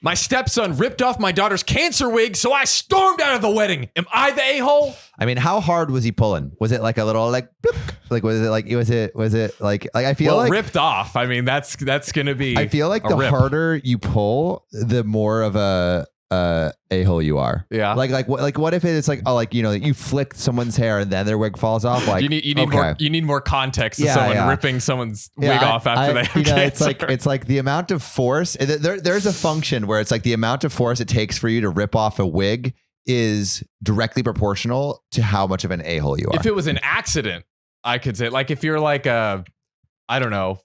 My stepson ripped off my daughter's cancer wig, so I stormed out of the wedding. Am I the a-hole? I mean, how hard was he pulling? Was it like a little like, bloop? Like was it like I feel like ripped off. I mean, that's gonna be. I feel like the harder you pull, the more of a a-hole you are. Yeah. Like what if it's like, oh, like, you know, you flick someone's hair and then their wig falls off? Like you need more context to someone ripping someo's wig off after they have cancer. It's like the amount of force. There's a function where it's like the amount of force it takes for you to rip off a wig is directly proportional to how much of an a-hole you are. If it was an accident, I could say, like, if you're like I don't know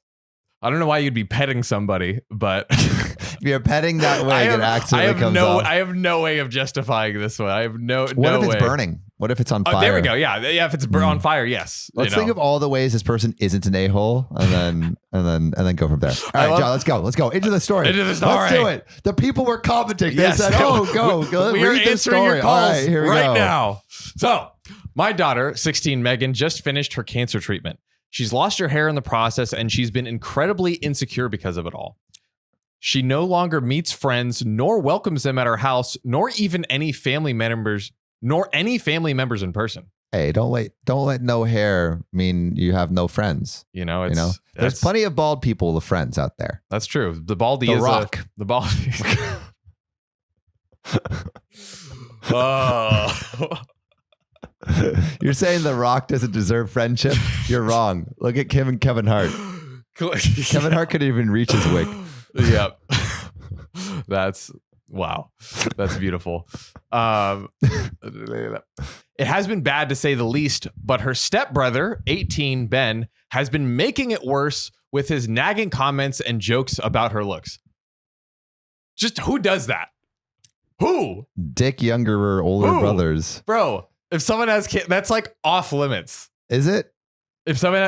why you'd be petting somebody, but if you're petting that wig and accidentally comes off. I have no way of justifying this one. I have no What no if it's way. burning? What if it's on fire? There we go. Yeah. If it's on fire, yes. Let's think of all the ways this person isn't an a-hole, and then go from there. All right, John, let's go into the story. Let's do it. The people were commenting. They said, go. We are read the answering story. your calls all right, here we right go. now. So, my daughter, 16 Megan, just finished her cancer treatment. She's lost her hair in the process, and she's been incredibly insecure because of it all. She no longer meets friends, nor welcomes them at her house, nor even any family members in person. Hey, don't let no hair mean you have no friends. There's plenty of bald people with friends out there. That's true. The Baldy the is Rock. The Baldy. Oh. You're saying The Rock doesn't deserve friendship? You're wrong. Look at Kevin Hart. Kevin Hart couldn't even reach his wig. Yep. Wow. That's beautiful. It has been bad to say the least, but her stepbrother, 18 Ben, has been making it worse with his nagging comments and jokes about her looks. Just who does that? Who? Dick younger or older brothers. Bro, if someone has kids, that's like off limits. Is it? If someone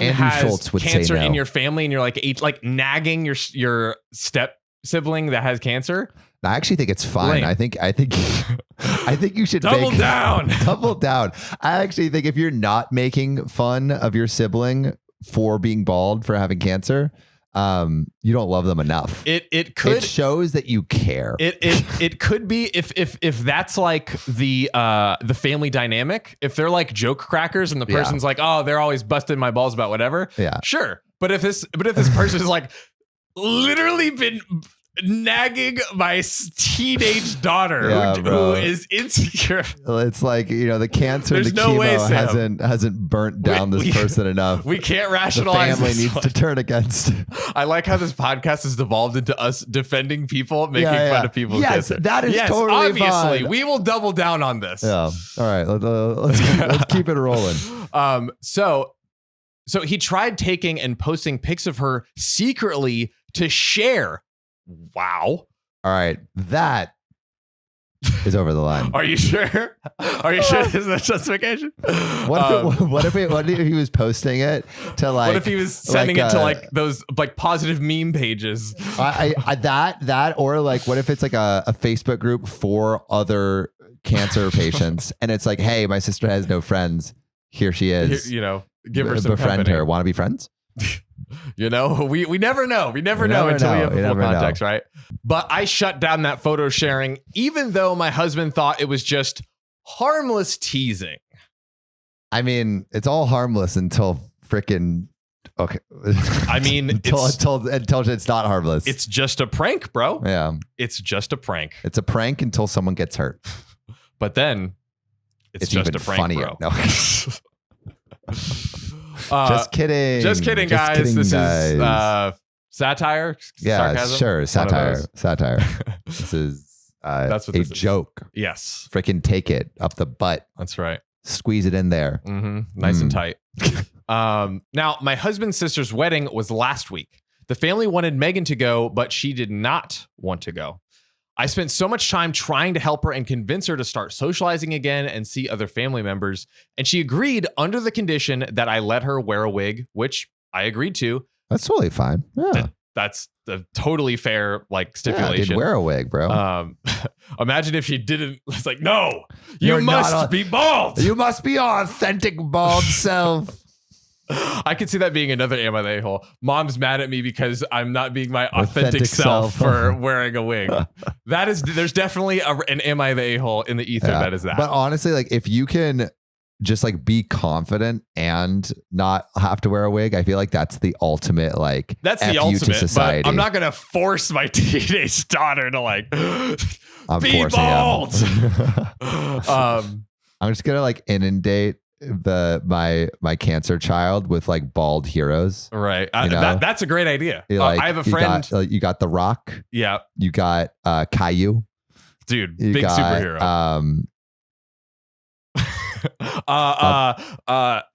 Andrew has Schultz would cancer say no. in your family and you're like nagging your step sibling that has cancer, I actually think it's fine. Lame. I think you should double down. Double down. I actually think if you're not making fun of your sibling for being bald, for having cancer, you don't love them enough. It shows that you care. It could be if that's like the family dynamic. If they're like joke crackers and the person's like, oh, they're always busting my balls about whatever. Yeah, sure. But if this person is like literally been nagging my teenage daughter who is insecure. It's like, the cancer and the chemo hasn't burnt down this person enough. We can't rationalize. The family needs to turn against. I like how this podcast has devolved into us defending people, making fun of people's cancer. That is totally obviously fine. we will double down on this. Yeah. All right. Let's keep it rolling. So he tried taking and posting pics of her secretly to share. Wow. All right. That is over the line. Are you sure? Are you sure this is a justification? What if he was posting it to like? What if he was sending it to like those like positive meme pages? That or like what if it's like a Facebook group for other cancer patients and it's like, hey, my sister has no friends. Here she is. Give her some befriend company. her. Want to be friends? We never know. We never know until we have full context, right? But I shut down that photo sharing, even though my husband thought it was just harmless teasing. I mean, it's all harmless until freaking okay. I mean, until it's not harmless. It's just a prank, bro. Yeah, it's just a prank. It's a prank until someone gets hurt. But then it's just even a prank, funnier. bro. No. Just kidding, guys. This is satire. Yeah, sarcasm? Sure, satire. This is that's what a this is. joke. Yes, freaking take it up the butt. That's right. Squeeze it in there, nice and tight. Now, my husband's sister's wedding was last week. The family wanted Megan to go, but she did not want to go. I spent so much time trying to help her and convince her to start socializing again and see other family members. And she agreed under the condition that I let her wear a wig, which I agreed to. That's totally fine. Yeah. That's a totally fair stipulation. Yeah, I did wear a wig, bro. Imagine if she didn't. It's like, no, you must be bald. You must be your authentic bald self. I could see that being another am I the a-hole. Mom's mad at me because I'm not being my authentic self for wearing a wig. There's definitely an am I the a-hole in the ether that is that. But honestly, like if you can just like be confident and not have to wear a wig, I feel like that's the ultimate like that's F the you ultimate. to society. But I'm not gonna force my teenage daughter to like I'm be forcing bald. I'm just gonna like inundate my cancer child with like bald heroes. Right. You know? That's a great idea. Like, I have a friend. You got The Rock. Yeah. You got Caillou. Dude, You big got, superhero.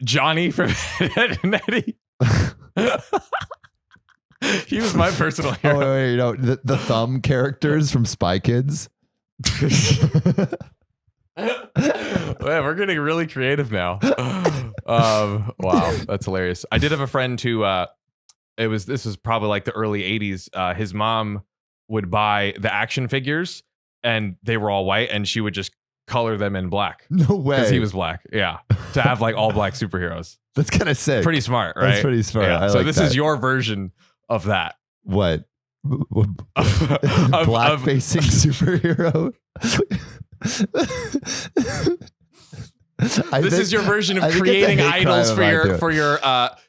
Johnny from Ed and Eddie. He was my personal hero. Oh, wait, the thumb characters from Spy Kids. Man, we're getting really creative now. Wow, that's hilarious. I did have a friend who this was probably like the early 80s. His mom would buy the action figures and they were all white and she would just color them in black. No way. Because he was black. Yeah. To have like all black superheroes. That's kind of sick. Pretty smart, right? That's pretty smart. Yeah. I So like this that. is your version of that. What? Black facing superhero. This is your version of creating idols for your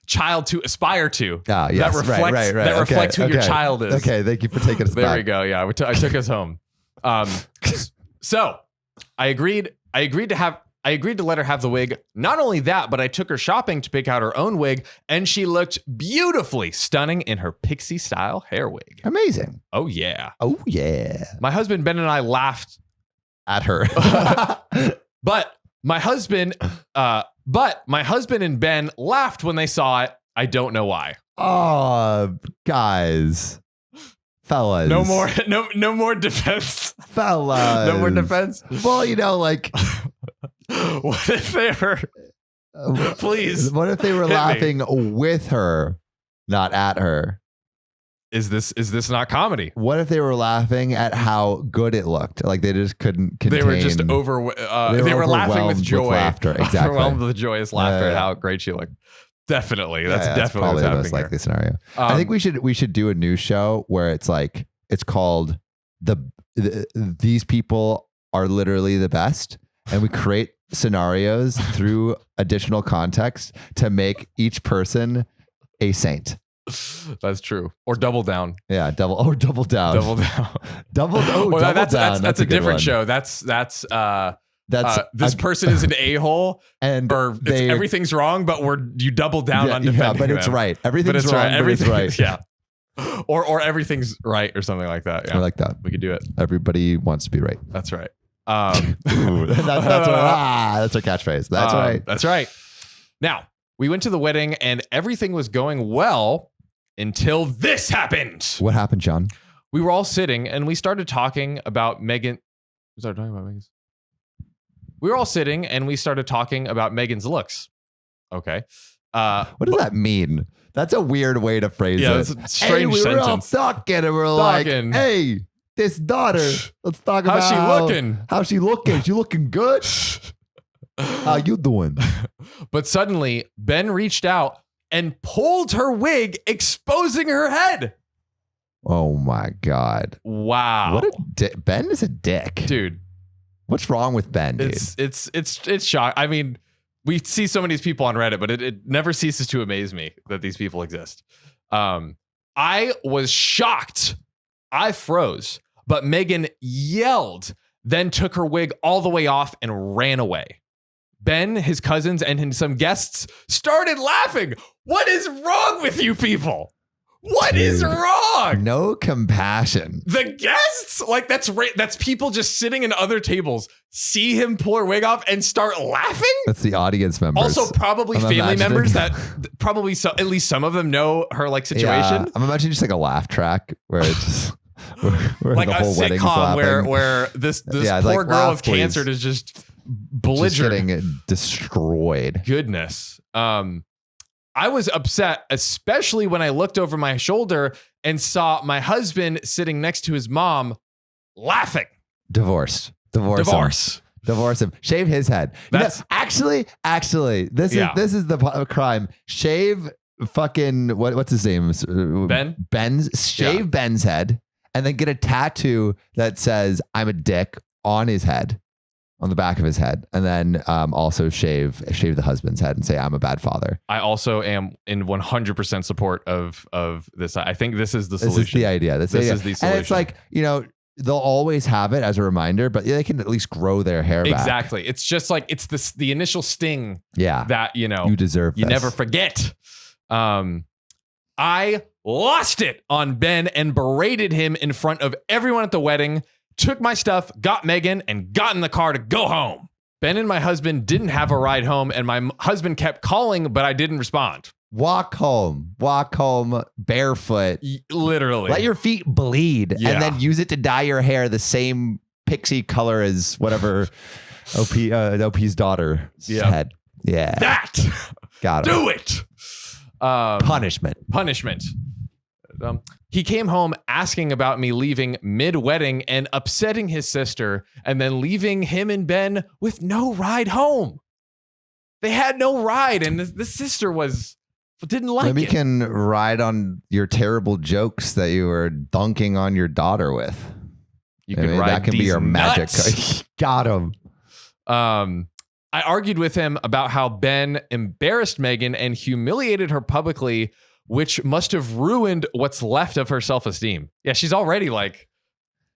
child to aspire to. Ah, yes, that reflects who your child is. Okay, thank you for taking us back. There we go. Yeah, I took us home. So I agreed to let her have the wig. Not only that, but I took her shopping to pick out her own wig, and she looked beautifully stunning in her pixie style hair wig. Amazing. Oh yeah. Oh yeah. My husband Ben and I laughed at her. But my husband and Ben laughed when they saw it. I don't know why. Oh, guys. Fellas. No more defense. Fellas. No more defense. Well, like what if they were please. What if they were laughing with her, not at her? Is this not comedy? What if they were laughing at how good it looked? Like they just couldn't contain. They were just they were laughing with joy. With laughter. Exactly. Overwhelmed with joyous laughter at how great she looked. Definitely. That's definitely probably what's the most likely scenario. I think we should do a new show where it's called these people are literally the best, and we create scenarios through additional context to make each person a saint. That's true. Or Double Down. Yeah, double down. Double down. Double down. That's a different show. That's this person is an a-hole and everything's wrong, but you double down on defending but it's them. right. Everything's wrong, but it's right. Yeah. Or everything's right or something like that. Yeah. I like that. We could do it. Everybody wants to be right. That's right. That's our catchphrase. That's right. That's right. Now, we went to the wedding and everything was going well until this happened. What happened, John? We were all sitting and we started talking about Megan. We were all sitting and we started talking about Megan's looks. Okay. What does that mean? That's a weird way to phrase it. Yeah, it's a strange we sentence. were all talking and we're like, hey, this daughter, let's talk about how's she looking. How's she looking? She looking good? How you doing? But suddenly, Ben reached out and pulled her wig, exposing her head. Oh my God. Wow. What Ben is a dick. Dude. What's wrong with Ben, dude? It's shock. I mean, we see so many people on Reddit, but it never ceases to amaze me that these people exist. I was shocked. I froze, but Megan yelled, then took her wig all the way off and ran away. Ben, his cousins, and some guests started laughing. What is wrong with you people? What is wrong? No compassion. The guests, that's people just sitting in other tables, see him pull her wig off and start laughing. That's the audience members. Also, probably family members that probably at least some of them know her situation. Yeah, I'm imagining just like a laugh track where it's just where like the a whole wedding's sitcom laughing. where this poor girl with cancer is just belligerent, just getting destroyed. Goodness. I was upset, especially when I looked over my shoulder and saw my husband sitting next to his mom laughing. Divorce. Divorce him. Shave his head. That's actually, this is the crime. Shave fucking what's his name? Shave Ben's head, and then get a tattoo that says "I'm a dick" on his head, on the back of his head, and then also shave the husband's head and say "I'm a bad father." I also am in 100% support of this. I think this is the solution. This is the idea. This is the solution. And it's like, they'll always have it as a reminder, but they can at least grow their hair back. Exactly. It's just like, it's the initial sting that, you deserve you never forget. I lost it on Ben and berated him in front of everyone at the wedding, took my stuff, got Megan, and got in the car to go home. Ben and my husband didn't have a ride home, and my husband kept calling, but I didn't respond. Walk home barefoot. Literally. Let your feet bleed and then use it to dye your hair the same pixie color as whatever OP's daughter's head. Yeah. That. Got it. Do it. Punishment. He came home asking about me leaving mid-wedding and upsetting his sister, and then leaving him and Ben with no ride home. They had no ride, and the sister didn't like it. Maybe can ride on your terrible jokes that you were dunking on your daughter with. You can ride that can be your nuts. magic. Got him. I argued with him about how Ben embarrassed Megan and humiliated her publicly, which must have ruined what's left of her self-esteem. Yeah, she's already like...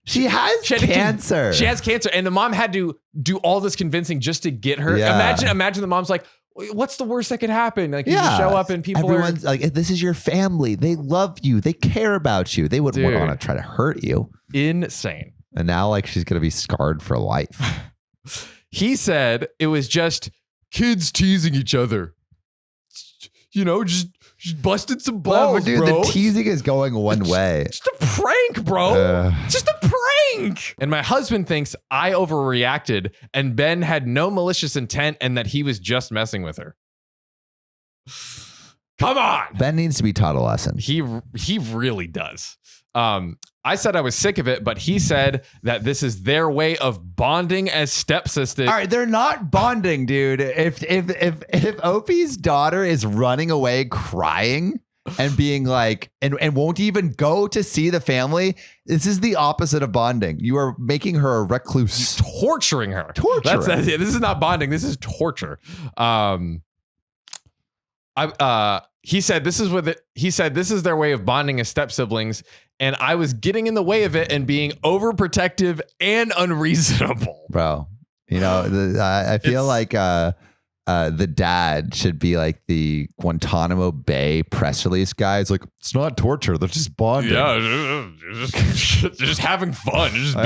She has cancer. She has cancer. And the mom had to do all this convincing just to get her. Yeah. Imagine the mom's like, what's the worst that could happen? Like, you just show up and everyone's like, this is your family. They love you. They care about you. They wouldn't want to try to hurt you. Insane. And now like she's going to be scarred for life. He said it was just kids teasing each other. Just busted some balls, dude, bro. The teasing is going one way. Just a prank, bro. Just a prank. And my husband thinks I overreacted and Ben had no malicious intent and that he was just messing with her. Come on. Ben needs to be taught a lesson. He really does. I said I was sick of it, but he said that this is their way of bonding as stepsisters. All right, they're not bonding, dude. If Opie's daughter is running away crying and being like, and won't even go to see the family, this is the opposite of bonding. You are making her a recluse. Torturing her. This is not bonding. This is torture. He said this is their way of bonding as step siblings, and I was getting in the way of it and being overprotective and unreasonable. Bro, I feel like the dad should be like the Guantanamo Bay press release guy. It's like, it's not torture. They're just bonding. Yeah, just having fun. Just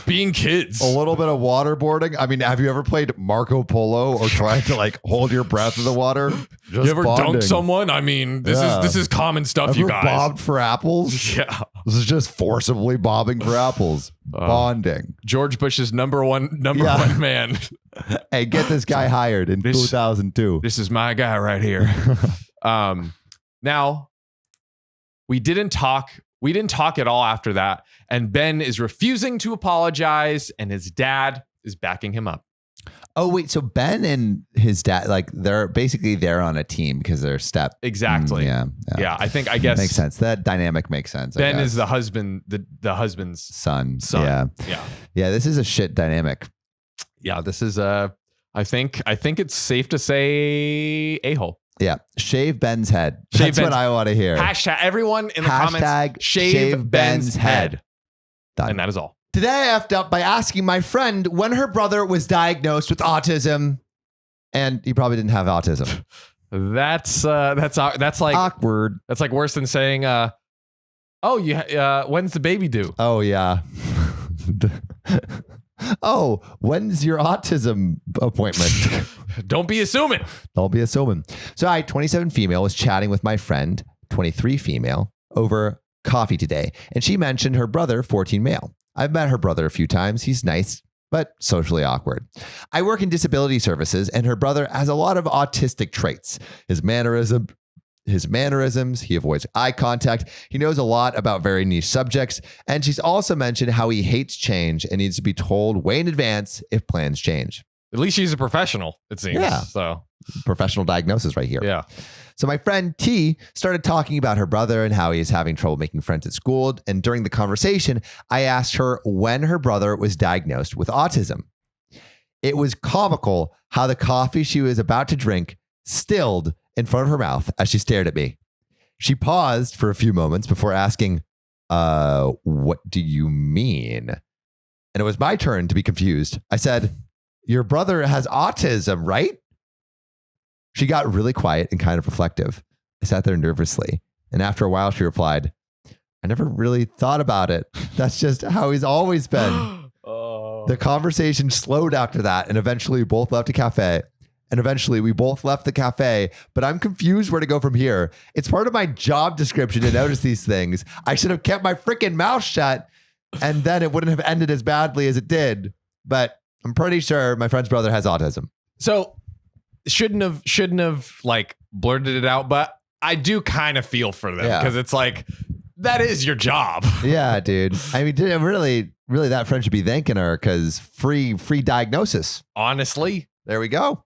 being kids. A little bit of waterboarding. I mean, have you ever played Marco Polo or tried to like hold your breath in the water? Just you ever dunked someone? I mean, this is common stuff, you guys. Bobbed for apples? Yeah. This is just forcibly bobbing for apples. Bonding. George Bush's number one man. Hey, get this guy hired in 2002. This is my guy right here. Now, we didn't talk at all after that. And Ben is refusing to apologize, and his dad is backing him up. Oh, wait. So Ben and his dad, like, they're basically on a team because they're step. Exactly. Yeah. I guess makes sense. That dynamic makes sense. Ben is the husband, the husband's son. Yeah. This is a shit dynamic. Yeah. This is I think it's safe to say a-hole. Yeah. Shave Ben's head. That's what I want to hear. Hashtag everyone in the comments. Shave Ben's head. Done. And that is all. Today I effed up by asking my friend when her brother was diagnosed with autism, and he probably didn't have autism. That's like awkward. That's like worse than saying, when's the baby due? Oh yeah. Oh, when's your autism appointment? Don't be assuming. Don't be assuming. So I, 27 female, was chatting with my friend, 23 female, over coffee today, and she mentioned her brother, 14 male. I've met her brother a few times. He's nice, but socially awkward. I work in disability services, and her brother has a lot of autistic traits. His mannerisms, his mannerisms. He avoids eye contact. He knows a lot about very niche subjects. And she's also mentioned how he hates change and needs to be told way in advance if plans change. At least she's a professional, it seems. Yeah. So professional diagnosis right here. Yeah. So my friend T started talking about her brother and how he is having trouble making friends at school. And during the conversation, I asked her when her brother was diagnosed with autism. It was comical how the coffee she was about to drink stilled in front of her mouth as she stared at me. She paused for a few moments before asking, what do you mean? And it was my turn to be confused. I said, your brother has autism, right? She got really quiet and kind of reflective. I sat there nervously. And after a while, she replied, I never really thought about it. That's just how he's always been. The conversation slowed after that. And eventually we both left the cafe. But I'm confused where to go from here. It's part of my job description to notice these things. I should have kept my freaking mouth shut and then it wouldn't have ended as badly as it did. But I'm pretty sure my friend's brother has autism. So shouldn't have like blurted it out, but I do kind of feel for them because it's like, that is your job. Yeah, dude. I mean, really, that friend should be thanking her because free diagnosis. Honestly. There we go.